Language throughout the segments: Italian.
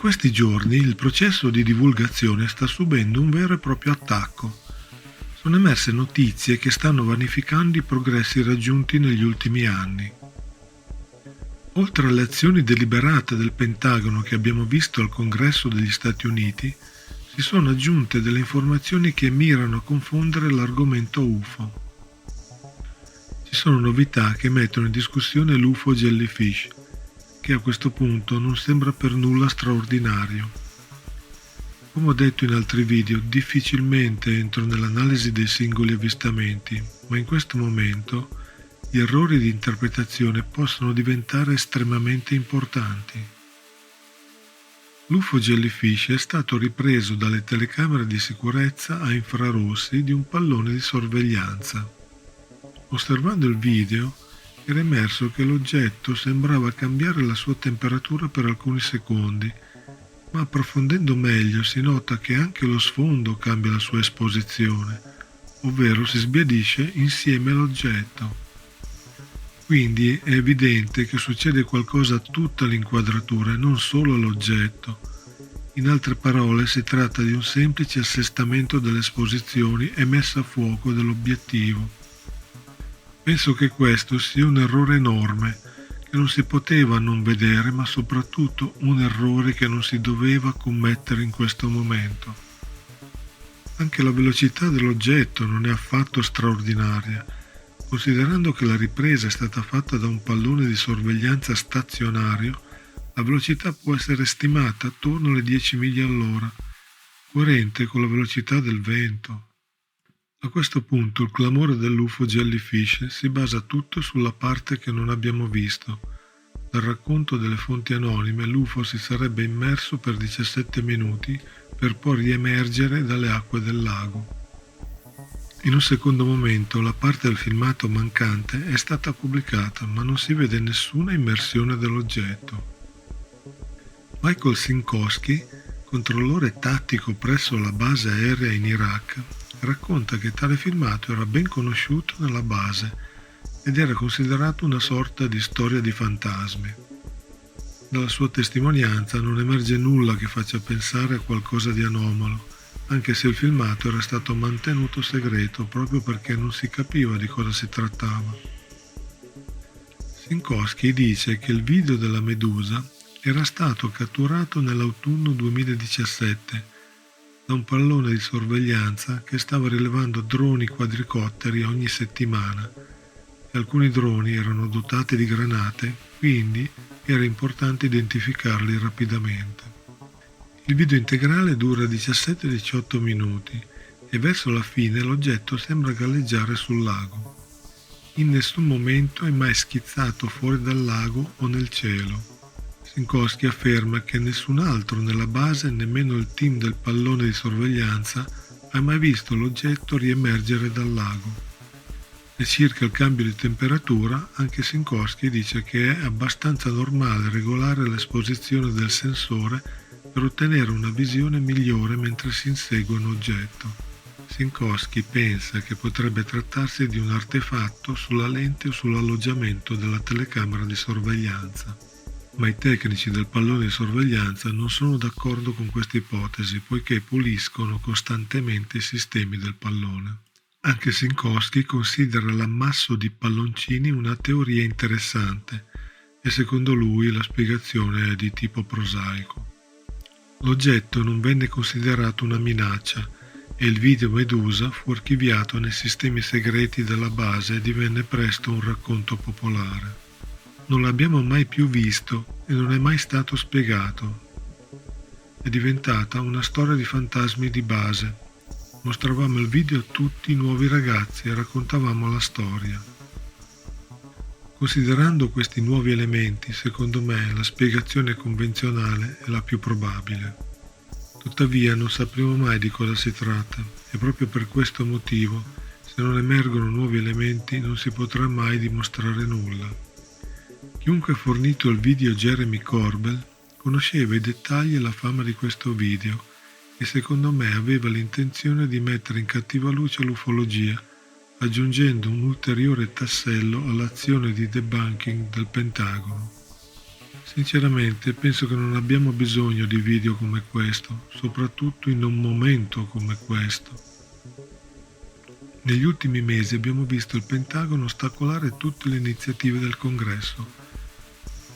questi giorni il processo di divulgazione sta subendo un vero e proprio attacco. Sono emerse notizie che stanno vanificando i progressi raggiunti negli ultimi anni. Oltre alle azioni deliberate del Pentagono che abbiamo visto al Congresso degli Stati Uniti, si sono aggiunte delle informazioni che mirano a confondere l'argomento UFO. Ci sono novità che mettono in discussione l'UFO Jellyfish, che a questo punto non sembra per nulla straordinario. Come ho detto in altri video, difficilmente entro nell'analisi dei singoli avvistamenti, ma in questo momento gli errori di interpretazione possono diventare estremamente importanti. L'UFO Jellyfish è stato ripreso dalle telecamere di sicurezza a infrarossi di un pallone di sorveglianza. Osservando il video, era emerso che l'oggetto sembrava cambiare la sua temperatura per alcuni secondi, ma approfondendo meglio si nota che anche lo sfondo cambia la sua esposizione, ovvero si sbiadisce insieme all'oggetto. Quindi è evidente che succede qualcosa a tutta l'inquadratura e non solo all'oggetto. In altre parole, si tratta di un semplice assestamento delle esposizioni e messa a fuoco dell'obiettivo. Penso che questo sia un errore enorme, che non si poteva non vedere, ma soprattutto un errore che non si doveva commettere in questo momento. Anche la velocità dell'oggetto non è affatto straordinaria, considerando che la ripresa è stata fatta da un pallone di sorveglianza stazionario. La velocità può essere stimata attorno alle 10 miglia all'ora, coerente con la velocità del vento. A questo punto il clamore dell'UFO Jellyfish si basa tutto sulla parte che non abbiamo visto. Dal racconto delle fonti anonime, l'UFO si sarebbe immerso per 17 minuti per poi riemergere dalle acque del lago. In un secondo momento la parte del filmato mancante è stata pubblicata, ma non si vede nessuna immersione dell'oggetto. Michael Sinkowski, controllore tattico presso la base aerea in Iraq, racconta che tale filmato era ben conosciuto nella base ed era considerato una sorta di storia di fantasmi. Dalla sua testimonianza non emerge nulla che faccia pensare a qualcosa di anomalo, anche se il filmato era stato mantenuto segreto proprio perché non si capiva di cosa si trattava. Sinkowski dice che il video della medusa era stato catturato nell'autunno 2017 da un pallone di sorveglianza che stava rilevando droni quadricotteri ogni settimana e alcuni droni erano dotati di granate, quindi era importante identificarli rapidamente. Il video integrale dura 17-18 minuti e verso la fine l'oggetto sembra galleggiare sul lago. In nessun momento è mai schizzato fuori dal lago o nel cielo. Sinkowski afferma che nessun altro nella base, nemmeno il team del pallone di sorveglianza, ha mai visto l'oggetto riemergere dal lago. E circa il cambio di temperatura, anche Sinkowski dice che è abbastanza normale regolare l'esposizione del sensore per ottenere una visione migliore mentre si insegue un oggetto. Sinkowski pensa che potrebbe trattarsi di un artefatto sulla lente o sull'alloggiamento della telecamera di sorveglianza. Ma i tecnici del pallone di sorveglianza non sono d'accordo con questa ipotesi, poiché puliscono costantemente i sistemi del pallone. Anche Sinkowski considera l'ammasso di palloncini una teoria interessante e secondo lui la spiegazione è di tipo prosaico. L'oggetto non venne considerato una minaccia e il video Medusa fu archiviato nei sistemi segreti della base e divenne presto un racconto popolare. Non l'abbiamo mai più visto e non è mai stato spiegato. È diventata una storia di fantasmi di base. Mostravamo il video a tutti i nuovi ragazzi e raccontavamo la storia. Considerando questi nuovi elementi, secondo me la spiegazione convenzionale è la più probabile. Tuttavia non sapremo mai di cosa si tratta e proprio per questo motivo, se non emergono nuovi elementi, non si potrà mai dimostrare nulla. Chiunque ha fornito il video a Jeremy Corbell conosceva i dettagli e la fama di questo video e secondo me aveva l'intenzione di mettere in cattiva luce l'ufologia, aggiungendo un ulteriore tassello all'azione di debunking del Pentagono. Sinceramente, penso che non abbiamo bisogno di video come questo, soprattutto in un momento come questo. Negli ultimi mesi abbiamo visto il Pentagono ostacolare tutte le iniziative del Congresso.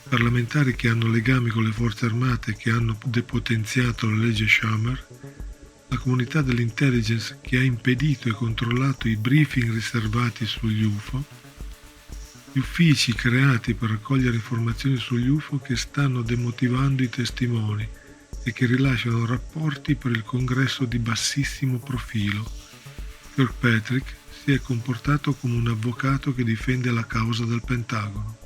Parlamentari che hanno legami con le forze armate che hanno depotenziato la legge Schumer, la comunità dell'intelligence che ha impedito e controllato i briefing riservati sugli UFO, gli uffici creati per raccogliere informazioni sugli UFO che stanno demotivando i testimoni e che rilasciano rapporti per il Congresso di bassissimo profilo. Kirkpatrick si è comportato come un avvocato che difende la causa del Pentagono.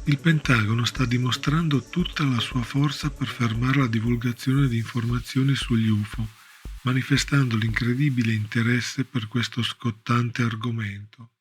Il Pentagono sta dimostrando tutta la sua forza per fermare la divulgazione di informazioni sugli UFO, manifestando l'incredibile interesse per questo scottante argomento.